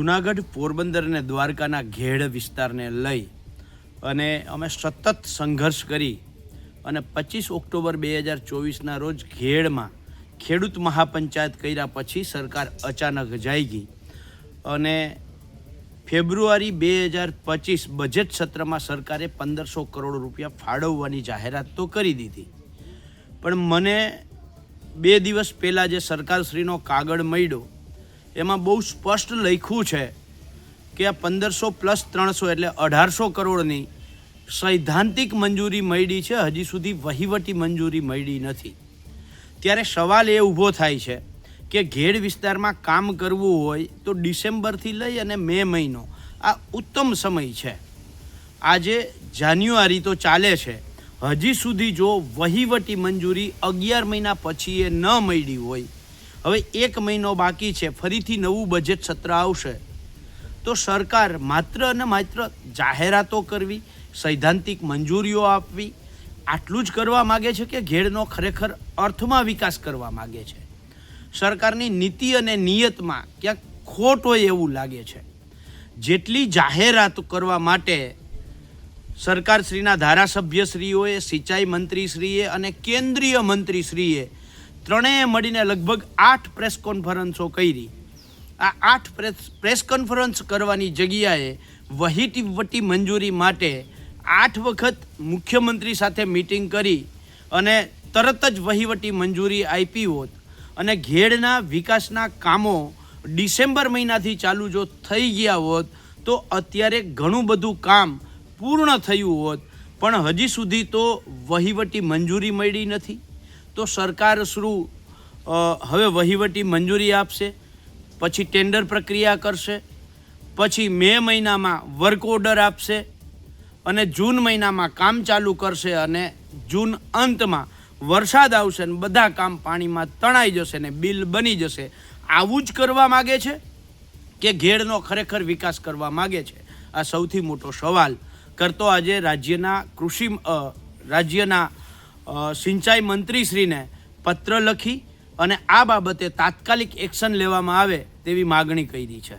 જૂનાગઢ, પોરબંદર અને દ્વારકાના ઘેડ વિસ્તારને લઈ અને અમે સતત સંઘર્ષ કરી અને 25 ઓક્ટોબર 2024ના રોજ ઘેડમાં ખેડૂત મહાપંચાયત કર્યા પછી સરકાર અચાનક જાઈ ગઈ અને ફેબ્રુઆરી 2025 બજેટ સત્રમાં સરકારે 1500 કરોડ રૂપિયા ફાળવવાની જાહેરાત તો કરી દીધી, પણ મને 2 દિવસ પહેલાં જે સરકારશ્રીનો કાગળ મળ્યો એમાં બહુ સ્પષ્ટ લખ્યું છે કે આ 1500 પ્લસ 300 એટલે 1800 કરોડની સૈદ્ધાંતિક મંજૂરી મળી છે, હજી સુધી વહીવટી મંજૂરી મળી નથી। ત્યારે સવાલ એ ઊભો થાય છે કે ઘેડ વિસ્તારમાં કામ કરવું હોય તો ડિસેમ્બરથી લઈ અને મે મહિનો આ ઉત્તમ સમય છે। આજે જાન્યુઆરી તો ચાલે છે, હજી સુધી જો વહીવટી મંજૂરી 11 મહિના પછી એ ન મળી હોય, હવે 1 મહિનો બાકી છે, ફરીથી નવું બજેટ સત્ર આવશે તો સરકાર માત્ર અને માત્ર જાહેરાતો કરવી, સૈદ્ધાંતિક મંજૂરીઓ આપવી આટલું જ કરવા માગે છે કે ઘેડનો ખરેખર અર્થમાં વિકાસ કરવા માગે છે? સરકારની નીતિ અને નિયતમાં ક્યાંક ખોટ હોય એવું લાગે છે। જેટલી જાહેરાત કરવા માટે સરકારશ્રીના ધારાસભ્યશ્રીઓએ, સિંચાઈ મંત્રીશ્રીએ અને કેન્દ્રીય મંત્રીશ્રીએ ત્રણેય મળીને લગભગ 8 પ્રેસ કોન્ફરન્સો કરી। આ 8 પ્રેસ કોન્ફરન્સ કરવાની જગ્યાએ વહીવટી મંજૂરી માટે 8 વખત મુખ્યમંત્રી સાથે મિટિંગ કરી અને તરત જ વહીવટી મંજૂરી આપી હોત અને ઘેડના વિકાસના કામો ડિસેમ્બર મહિનાથી ચાલુ જો થઈ ગયા હોત તો અત્યારે ઘણું બધું કામ પૂર્ણ થયું હોત, પણ હજી સુધી તો વહીવટી મંજૂરી મળી નથી। તો સરકાર શું હવે વહીવટી મંજૂરી આપશે, પછી ટેન્ડર પ્રક્રિયા કરશે, પછી મે મહિનામાં વર્ક ઓર્ડર આપશે અને જૂન મહિનામાં કામ ચાલુ કરશે અને જૂન અંતમાં વરસાદ આવશે અને બધા કામ પાણીમાં તણાઈ જશે ને બિલ બની જશે? આવું જ કરવા માગે છે કે ઘેડનો ખરેખર વિકાસ કરવા માગે છે? આ સૌથી મોટો સવાલ કરતો આજે રાજ્યના સિંચાઈ મંત્રીશ્રીને પત્ર લખી અને આ બાબતે તાત્કાલિક એક્શન લેવામાં આવે તેવી માગણી કરી છે।